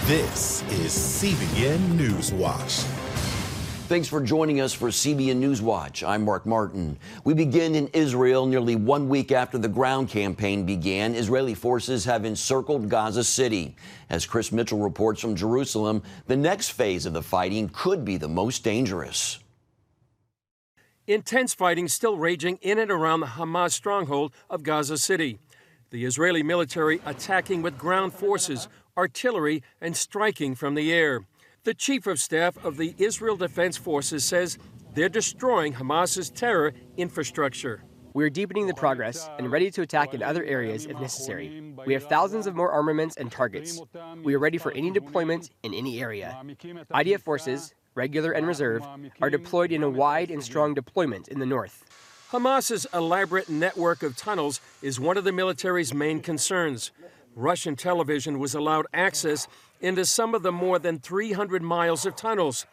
This is CBN News Watch. Thanks for joining us for CBN News Watch. I'm Mark Martin. We begin in Israel. Nearly 1 week after the ground campaign began, Israeli forces have encircled Gaza City. As Chris Mitchell reports from Jerusalem, the next phase of the fighting could be the most dangerous. Intense fighting still raging in and around the Hamas stronghold of Gaza City. The Israeli military attacking with ground forces, artillery, and striking from the air. The chief of staff of the Israel Defense Forces says they're destroying Hamas's terror infrastructure. We're deepening the progress and ready to attack in other areas if necessary. We have thousands of more armaments and targets. We are ready for any deployment in any area. IDF forces, regular and reserve, are deployed in a wide and strong deployment in the north. Hamas's elaborate network of tunnels is one of the military's main concerns. Russian television was allowed access into some of the more than 300 miles of tunnels.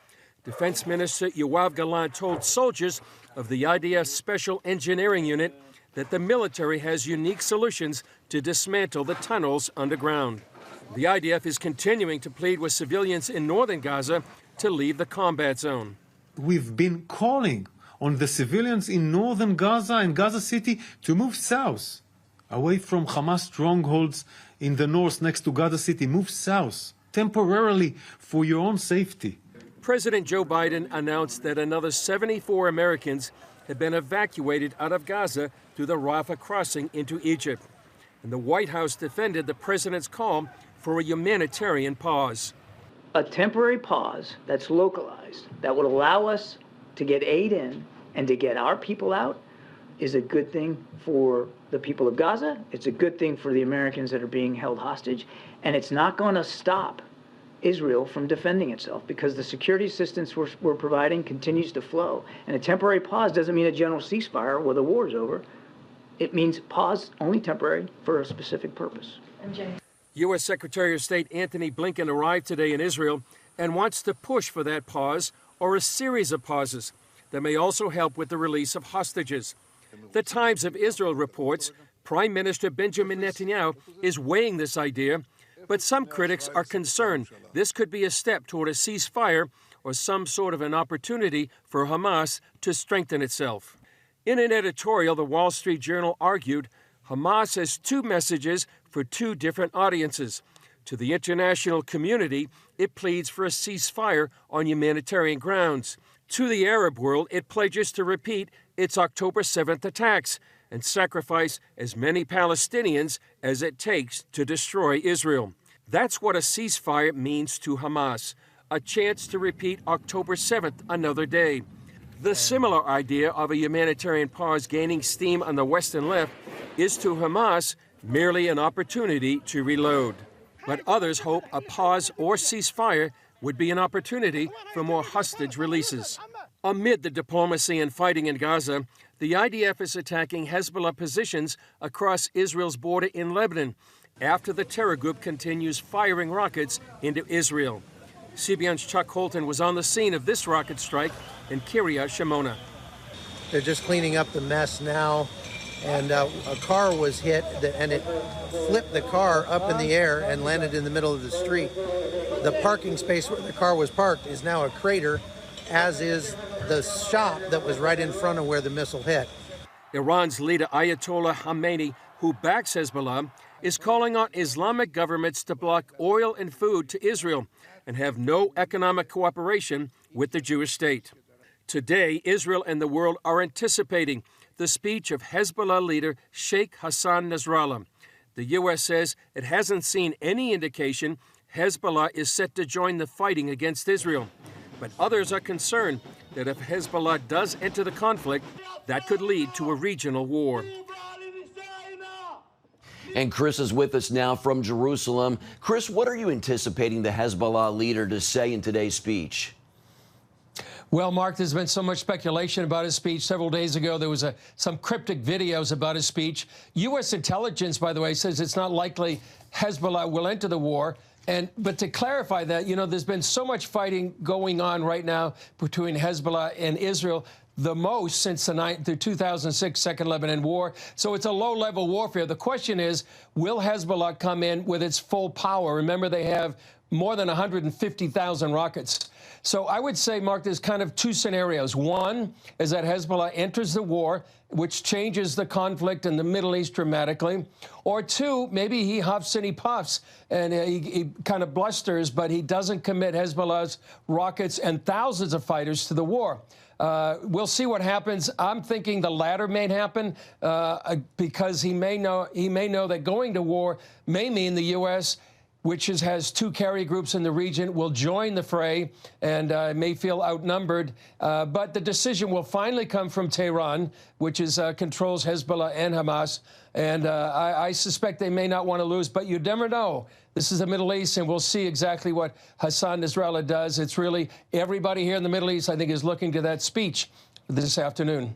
Defense Minister Yoav Gallant told soldiers of the IDF Special Engineering Unit that the military has unique solutions to dismantle the tunnels underground. The IDF is continuing to plead with civilians in northern Gaza to leave the combat zone. We've been calling on the civilians in northern Gaza and Gaza City to move south, away from Hamas strongholds in the north next to Gaza City. Move south, temporarily, for your own safety. President Joe Biden announced that another 74 Americans had been evacuated out of Gaza through the Rafah crossing into Egypt. And the White House defended the president's call for a humanitarian pause. A temporary pause that's localized, that would allow us to get aid in and to get our people out, is a good thing for the people of Gaza. It's a good thing for the Americans that are being held hostage. And it's not going to stop Israel from defending itself, because the security assistance we're providing continues to flow. And a temporary pause doesn't mean a general ceasefire where the war is over. It means pause, only temporary, for a specific purpose. U.S. Secretary of State Antony Blinken arrived today in Israel and wants to push for that pause or a series of pauses that may also help with the release of hostages. The Times of Israel reports Prime Minister Benjamin Netanyahu is weighing this idea, but some critics are concerned this could be a step toward a ceasefire or some sort of an opportunity for Hamas to strengthen itself. In an editorial, the Wall Street Journal argued Hamas has two messages for two different audiences. To the international community, it pleads for a ceasefire on humanitarian grounds. To the Arab world, it pledges to repeat its October 7th attacks and sacrifice as many Palestinians as it takes to destroy Israel. That's what a ceasefire means to Hamas, a chance to repeat October 7th another day. The similar idea of a humanitarian pause gaining steam on the Western left is to Hamas merely an opportunity to reload. But others hope a pause or ceasefire would be an opportunity for more hostage releases. Amid the diplomacy and fighting in Gaza, the IDF is attacking Hezbollah positions across Israel's border in Lebanon after the terror group continues firing rockets into Israel. CBN's Chuck Holton was on the scene of this rocket strike in Kiryat Shimona. They're just cleaning up the mess now, and a car was hit, and it flipped the car up in the air and landed in the middle of the street. The parking space where the car was parked is now a crater, as is the shop that was right in front of where the missile hit. Iran's leader Ayatollah Khamenei, who backs Hezbollah, is calling on Islamic governments to block oil and food to Israel and have no economic cooperation with the Jewish state. Today, Israel and the world are anticipating the speech of Hezbollah leader Sheikh Hassan Nasrallah. The U.S. says it hasn't seen any indication Hezbollah is set to join the fighting against Israel. But others are concerned that if Hezbollah does enter the conflict, that could lead to a regional war. And Chris is with us now from Jerusalem. Chris, what are you anticipating the Hezbollah leader to say in today's speech? Well, Mark, there's been so much speculation about his speech. Several days ago, there was some cryptic videos about his speech. U.S. intelligence, by the way, says it's not likely Hezbollah will enter the war. But to clarify that, you know, there's been so much fighting going on right now between Hezbollah and Israel, the most since the 2006 Second Lebanon War. So it's a low-level warfare. The question is, will Hezbollah come in with its full power? Remember, they have more than 150,000 rockets. So I would say, Mark, there's kind of two scenarios. One is that Hezbollah enters the war, which changes the conflict in the Middle East dramatically. Or two, maybe he huffs and he puffs and he kind of blusters, but he doesn't commit Hezbollah's rockets and thousands of fighters to the war. We'll see what happens. I'm thinking the latter may happen because he may know that going to war may mean the U.S., which has two carrier groups in the region, will join the fray and may feel outnumbered. But the decision will finally come from Tehran, which controls Hezbollah and Hamas. And I suspect they may not want to lose, but you never know. This is the Middle East, and we'll see exactly what Hassan Nasrallah does. It's really everybody here in the Middle East, I think, is looking to that speech this afternoon.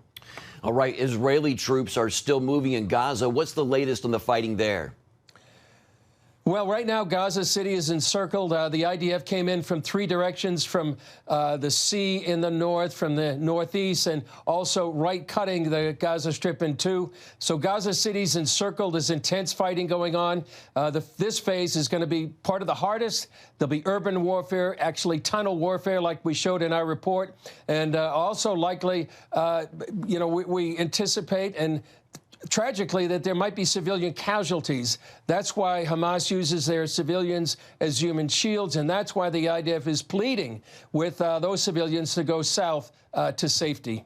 All right, Israeli troops are still moving in Gaza. What's the latest on the fighting there? Well, right now, Gaza City is encircled. The IDF came in from three directions, from the sea in the north, from the northeast, and also right cutting the Gaza Strip in two. So Gaza City's encircled. There's intense fighting going on. This phase is going to be part of the hardest. There'll be urban warfare, actually tunnel warfare, like we showed in our report, and also likely, we anticipate and tragically, that there might be civilian casualties. That's why Hamas uses their civilians as human shields, and that's why the IDF is pleading with those civilians to go south to safety.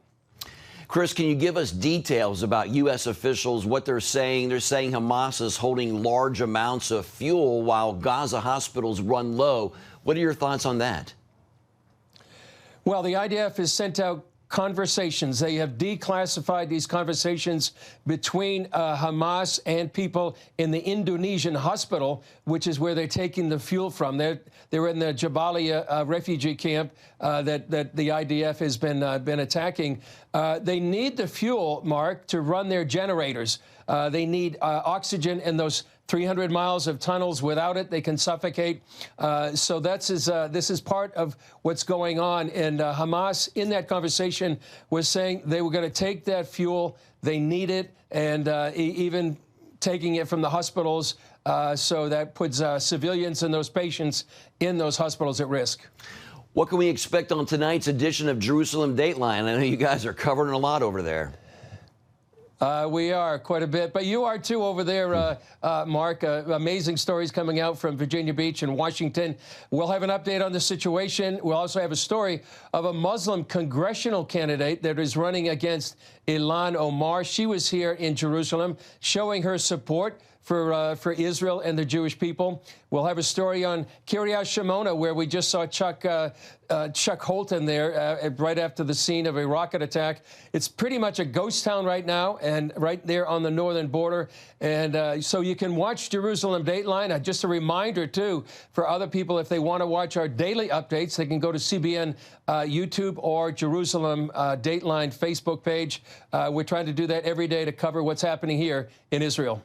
Chris, can you give us details about U.S. officials, what they're saying? They're saying Hamas is holding large amounts of fuel while Gaza hospitals run low. What are your thoughts on that? Well, the IDF has sent out conversations. They have declassified these conversations between Hamas and people in the Indonesian hospital, which is where they're taking the fuel from. They're in the Jabalia refugee camp that the IDF has been attacking. They need the fuel, Mark, to run their generators. They need oxygen in those 300 miles of tunnels. Without it, they can suffocate. So this is part of what's going on. And Hamas, in that conversation, was saying they were going to take that fuel. They need it, and even taking it from the hospitals. So that puts civilians and those patients in those hospitals at risk. What can we expect on tonight's edition of Jerusalem Dateline? I know you guys are covering a lot over there. We are quite a bit, but you are too over there, Mark. Amazing stories coming out from Virginia Beach and Washington. We'll have an update on the situation. We'll also have a story of a Muslim congressional candidate that is running against Ilhan Omar. She was here in Jerusalem showing her support for Israel and the Jewish people. We'll have a story on Kiryat Shimona, where we just saw Chuck Holton there right after the scene of a rocket attack. It's pretty much a ghost town right now, and right there on the northern border. And so you can watch Jerusalem Dateline. Just a reminder, too, for other people, if they want to watch our daily updates, they can go to CBN YouTube or Jerusalem Dateline Facebook page. We're trying to do that every day to cover what's happening here in Israel.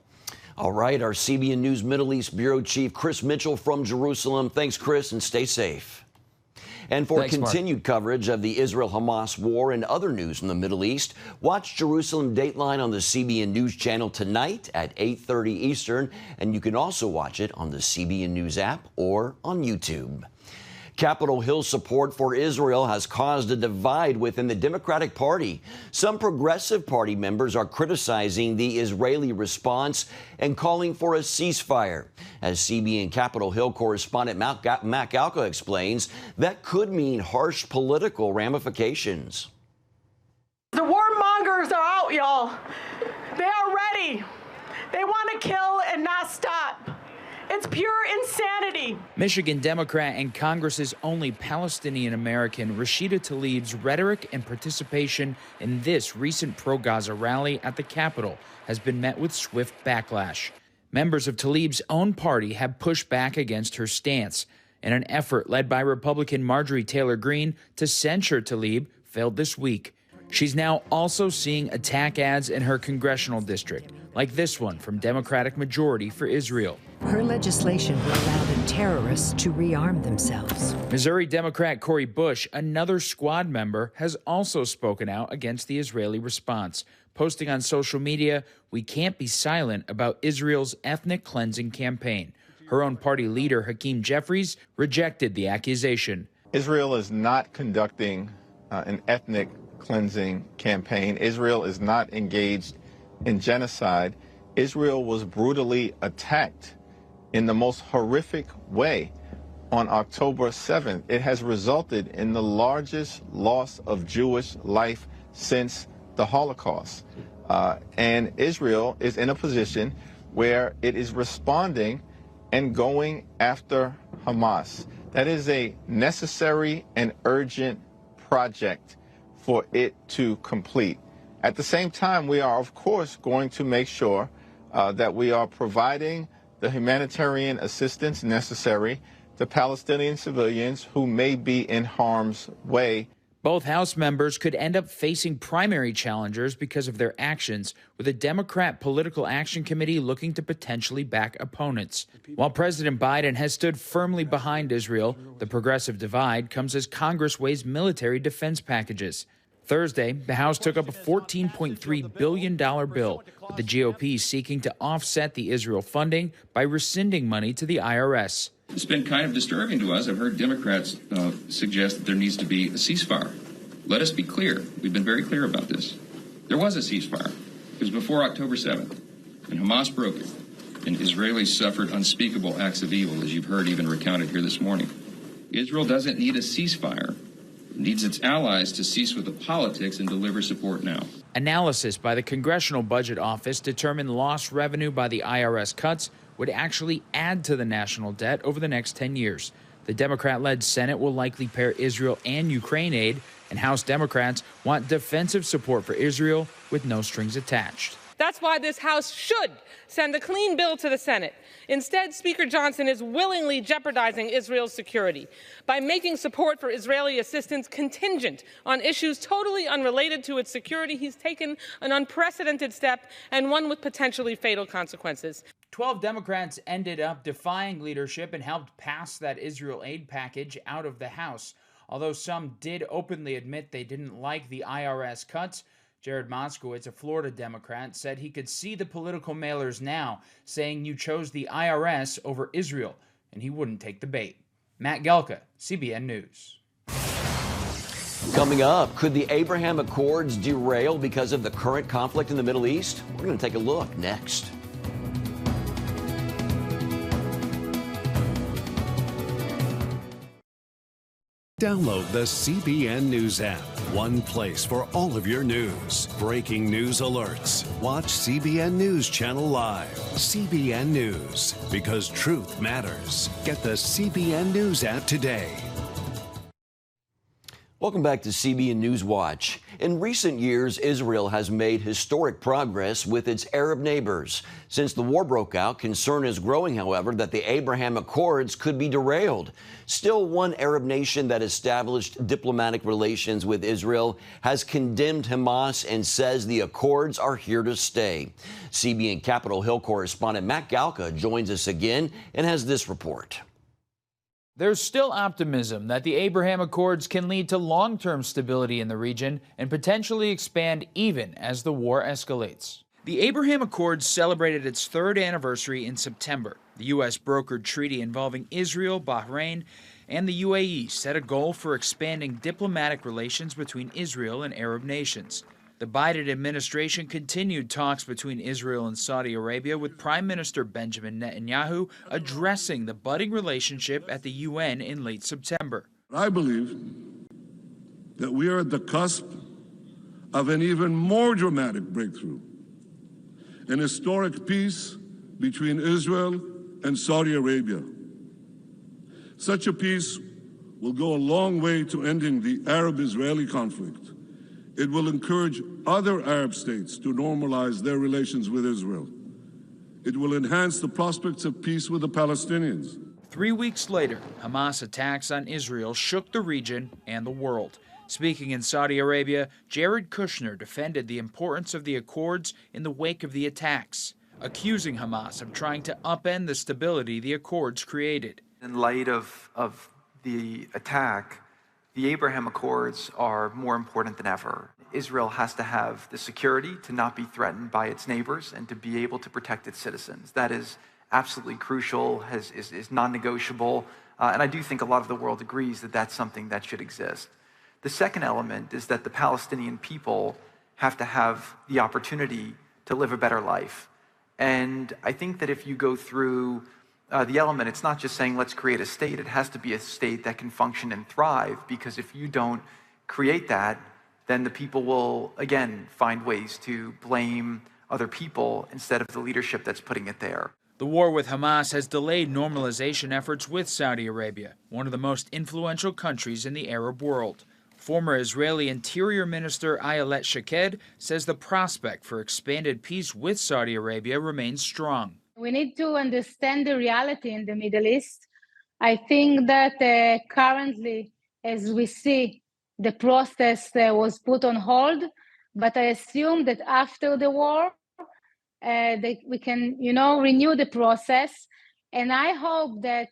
All right, our CBN News Middle East Bureau Chief Chris Mitchell from Jerusalem. Thanks, Chris, and stay safe. And for continued coverage of the Israel-Hamas war and other news in the Middle East, watch Jerusalem Dateline on the CBN News Channel tonight at 8:30 Eastern, and you can also watch it on the CBN News app or on YouTube. Capitol Hill support for Israel has caused a divide within the Democratic Party. Some Progressive Party members are criticizing the Israeli response and calling for a ceasefire. As CBN Capitol Hill correspondent Mac Alka explains, that could mean harsh political ramifications. The warmongers are out, y'all. They are ready. They want to kill and not stop. It's pure insanity. Michigan Democrat and Congress's only Palestinian-American Rashida Tlaib's rhetoric and participation in this recent pro-Gaza rally at the Capitol has been met with swift backlash. Members of Tlaib's own party have pushed back against her stance, and an effort led by Republican Marjorie Taylor Greene to censure Tlaib failed this week. She's now also seeing attack ads in her congressional district, like this one from Democratic Majority for Israel. Her legislation would allow the terrorists to rearm themselves. Missouri Democrat Cori Bush, another squad member, has also spoken out against the Israeli response, posting on social media, "We can't be silent about Israel's ethnic cleansing campaign." Her own party leader, Hakeem Jeffries, rejected the accusation. Israel is not conducting an ethnic cleansing campaign. Israel is not engaged in genocide. Israel was brutally attacked in the most horrific way on October 7th. It has resulted in the largest loss of Jewish life since the Holocaust. And Israel is in a position where it is responding and going after Hamas. That is a necessary and urgent project for it to complete. At the same time, we are, of course, going to make sure that we are providing the humanitarian assistance necessary to Palestinian civilians who may be in harm's way. Both House members could end up facing primary challengers because of their actions, with a Democrat Political Action Committee looking to potentially back opponents. While President Biden has stood firmly behind Israel, the progressive divide comes as Congress weighs military defense packages. Thursday, the House took up a $14.3 billion bill, with the GOP seeking to offset the Israel funding by rescinding money to the IRS. It's been kind of disturbing to us. I've heard Democrats suggest that there needs to be a ceasefire. Let us be clear. We've been very clear about this. There was a ceasefire. It was before October 7th, and Hamas broke it, and Israelis suffered unspeakable acts of evil, as you've heard even recounted here this morning. Israel doesn't need a ceasefire. It needs its allies to cease with the politics and deliver support now. Analysis by the Congressional Budget Office determined lost revenue by the IRS cuts would actually add to the national debt over the next 10 years. The Democrat-led Senate will likely pair Israel and Ukraine aid, and House Democrats want defensive support for Israel with no strings attached. That's why this House should send a clean bill to the Senate. Instead, Speaker Johnson is willingly jeopardizing Israel's security by making support for Israeli assistance contingent on issues totally unrelated to its security. He's taken an unprecedented step, and one with potentially fatal consequences. 12 Democrats ended up defying leadership and helped pass that Israel aid package out of the House. Although some did openly admit they didn't like the IRS cuts, Jared Moskowitz, a Florida Democrat, said he could see the political mailers now saying you chose the IRS over Israel, and he wouldn't take the bait. Matt Gelka, CBN News. Coming up, could the Abraham Accords derail because of the current conflict in the Middle East? We're going to take a look next. Download the CBN News app. One place for all of your news. Breaking news alerts. Watch CBN News Channel live. CBN News, because truth matters. Get the CBN News app today. Welcome back to CBN News Watch. In recent years, Israel has made historic progress with its Arab neighbors. Since the war broke out, concern is growing, however, that the Abraham Accords could be derailed. Still, one Arab nation that established diplomatic relations with Israel has condemned Hamas and says the accords are here to stay. CBN Capitol Hill correspondent Matt Galka joins us again and has this report. There's still optimism that the Abraham Accords can lead to long-term stability in the region and potentially expand even as the war escalates. The Abraham Accords celebrated its third anniversary in September. The U.S. brokered treaty involving Israel, Bahrain, and the UAE set a goal for expanding diplomatic relations between Israel and Arab nations. The Biden administration continued talks between Israel and Saudi Arabia, with Prime Minister Benjamin Netanyahu addressing the budding relationship at the UN in late September. I believe that we are at the cusp of an even more dramatic breakthrough, an historic peace between Israel and Saudi Arabia. Such a peace will go a long way to ending the Arab-Israeli conflict. It will encourage other Arab states to normalize their relations with Israel. It will enhance the prospects of peace with the Palestinians. 3 weeks later, Hamas attacks on Israel shook the region and the world. Speaking in Saudi Arabia, Jared Kushner defended the importance of the accords in the wake of the attacks, accusing Hamas of trying to upend the stability the accords created. In light of the attack, the Abraham Accords are more important than ever. Israel has to have the security to not be threatened by its neighbors and to be able to protect its citizens. That is absolutely crucial, is non-negotiable. And I do think a lot of the world agrees that that's something that should exist. The second element is that the Palestinian people have to have the opportunity to live a better life. And I think that if you go through the element, it's not just saying let's create a state. It has to be a state that can function and thrive, because if you don't create that, then the people will, again, find ways to blame other people instead of the leadership that's putting it there. The war with Hamas has delayed normalization efforts with Saudi Arabia, one of the most influential countries in the Arab world. Former Israeli Interior Minister Ayelet Shaked says the prospect for expanded peace with Saudi Arabia remains strong. We need to understand the reality in the Middle East. I think that currently, as we see, the process was put on hold, but I assume that after the war, we can, renew the process. And I hope that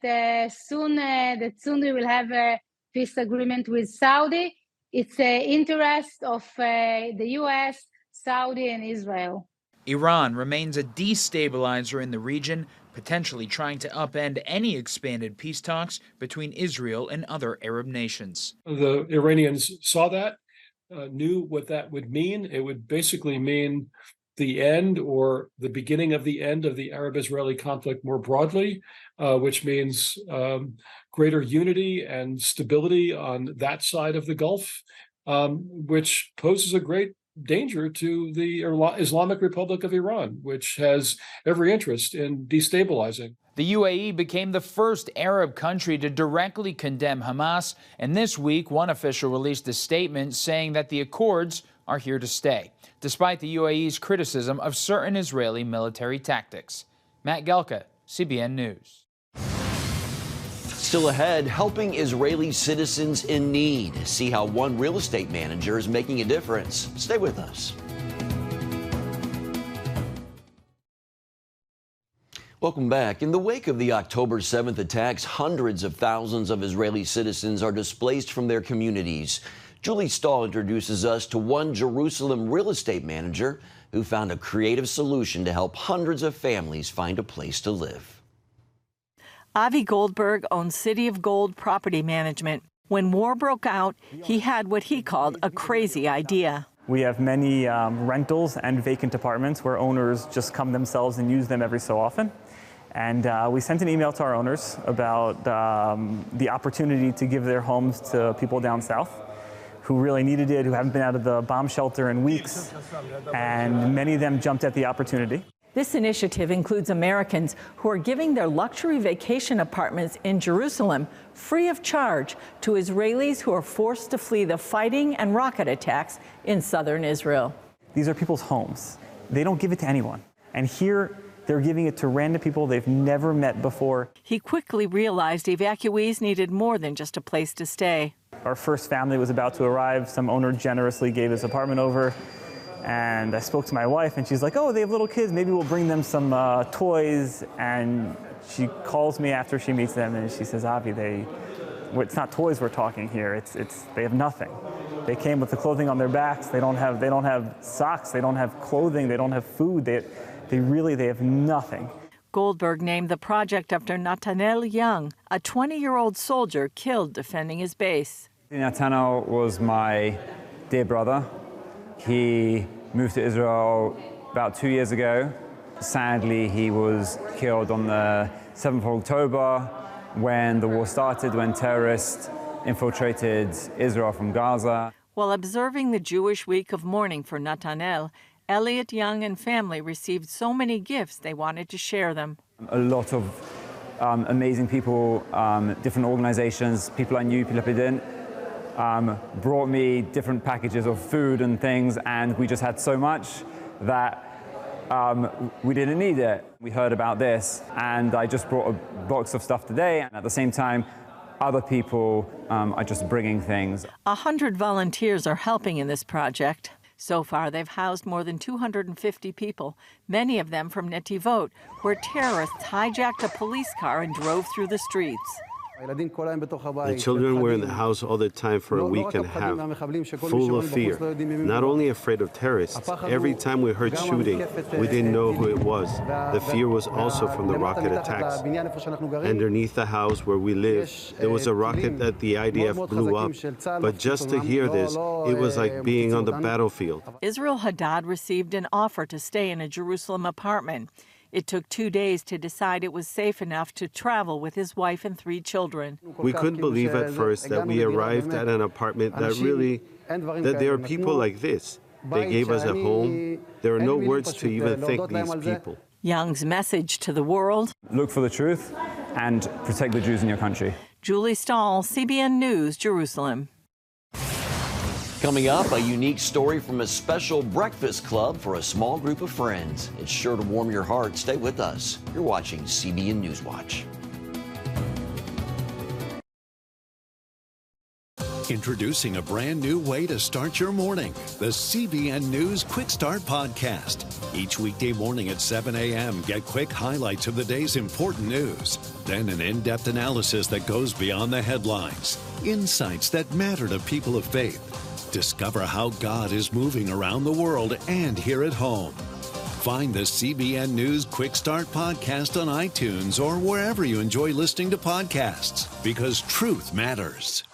soon we will have a peace agreement with Saudi. It's the interest of the U.S., Saudi, and Israel. Iran remains a destabilizer in the region, potentially trying to upend any expanded peace talks between Israel and other Arab nations. The Iranians saw that, knew what that would mean. It would basically mean the end or the beginning of the end of the Arab-Israeli conflict more broadly, which means greater unity and stability on that side of the Gulf, which poses a great danger to the Islamic Republic of Iran, which has every interest in destabilizing. The UAE became the first Arab country to directly condemn Hamas, and this week one official released a statement saying that the accords are here to stay, despite the UAE's criticism of certain Israeli military tactics. Matt Gelka, CBN News. Still ahead, helping Israeli citizens in need. See how one real estate manager is making a difference. Stay with us. Welcome back. In the wake of the October 7th attacks, hundreds of thousands of Israeli citizens are displaced from their communities. Julie Stahl introduces us to one Jerusalem real estate manager who found a creative solution to help hundreds of families find a place to live. Avi Goldberg owns City of Gold Property Management. When war broke out, he had what he called a crazy idea. We have many rentals and vacant apartments where owners just come themselves and use them every so often. And we sent an email to our owners about the opportunity to give their homes to people down south who really needed it, who haven't been out of the bomb shelter in weeks. And many of them jumped at the opportunity. This initiative includes Americans who are giving their luxury vacation apartments in Jerusalem free of charge to Israelis who are forced to flee the fighting and rocket attacks in southern Israel. These are people's homes. They don't give it to anyone. And here, they're giving it to random people they've never met before. He quickly realized evacuees needed more than just a place to stay. Our first family was about to arrive. Some owner generously gave his apartment over. And I spoke to my wife, and she's like, oh, they have little kids. Maybe we'll bring them some toys. And she calls me after she meets them, and she says, Avi, it's not toys we're talking here. They have nothing. They came with the clothing on their backs. They don't have socks. They don't have clothing. They don't have food. They have nothing. Goldberg named the project after Nathaniel Young, a 20-year-old soldier killed defending his base. Nathaniel was my dear brother. He moved to Israel about 2 years ago. Sadly, he was killed on the 7th of October when the war started, when terrorists infiltrated Israel from Gaza. While observing the Jewish week of mourning for Nathaniel, Elliot Young and family received so many gifts they wanted to share them. A lot of amazing people, different organizations, people I knew, people I didn't, brought me different packages of food and things, and we just had so much that we didn't need it. We heard about this, and I just brought a box of stuff today, and at the same time, other people are just bringing things. 100 volunteers are helping in this project. So far, they've housed more than 250 people, many of them from Netivot, where terrorists hijacked a police car and drove through the streets. The children were in the house all the time for a week and a half, full of fear. Not only afraid of terrorists, every time we heard shooting, we didn't know who it was. The fear was also from the rocket attacks. Underneath the house where we live, there was a rocket that the IDF blew up. But just to hear this, it was like being on the battlefield. Israel Haddad received an offer to stay in a Jerusalem apartment. It took 2 days to decide it was safe enough to travel with his wife and 3 children. We couldn't believe at first that we arrived at an apartment that there are people like this. They gave us a home. There are no words to even thank these people. Young's message to the world: look for the truth and protect the Jews in your country. Julie Stahl, CBN News, Jerusalem. Coming up, a unique story from a special breakfast club for a small group of friends. It's sure to warm your heart. Stay with us. You're watching CBN News Watch. Introducing a brand new way to start your morning, the CBN News Quick Start Podcast. Each weekday morning at 7 a.m., get quick highlights of the day's important news. Then an in-depth analysis that goes beyond the headlines. Insights that matter to people of faith. Discover how God is moving around the world and here at home. Find the CBN News Quick Start Podcast on iTunes or wherever you enjoy listening to podcasts, because truth matters.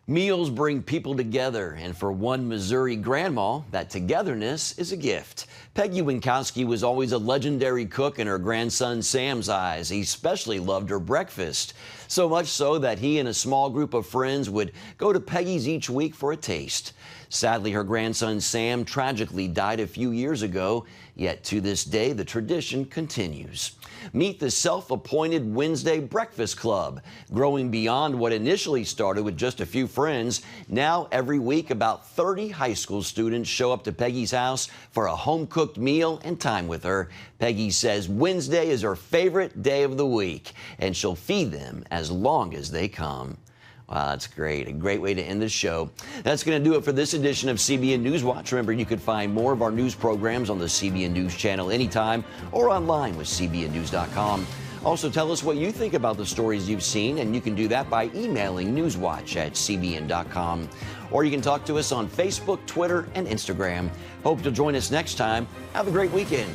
Meals bring people together, and for one Missouri grandma, that togetherness is a gift. Peggy Winkowski was always a legendary cook in her grandson Sam's eyes. He especially loved her breakfast, so much so that he and a small group of friends would go to Peggy's each week for a taste. Sadly, her grandson Sam tragically died a few years ago, yet to this day the tradition continues. Meet the self-appointed Wednesday Breakfast Club. Growing beyond what initially started with just a few friends, now every week about 30 high school students show up to Peggy's house for a home-cooked meal and time with her. Peggy says Wednesday is her favorite day of the week, and she'll feed them as long as they come. Wow, that's great. A great way to end the show. That's going to do it for this edition of CBN News Watch. Remember, you can find more of our news programs on the CBN News Channel anytime or online with cbnnews.com. Also, tell us what you think about the stories you've seen, and you can do that by emailing newswatch@cbn.com. Or you can talk to us on Facebook, Twitter, and Instagram. Hope you'll join us next time. Have a great weekend.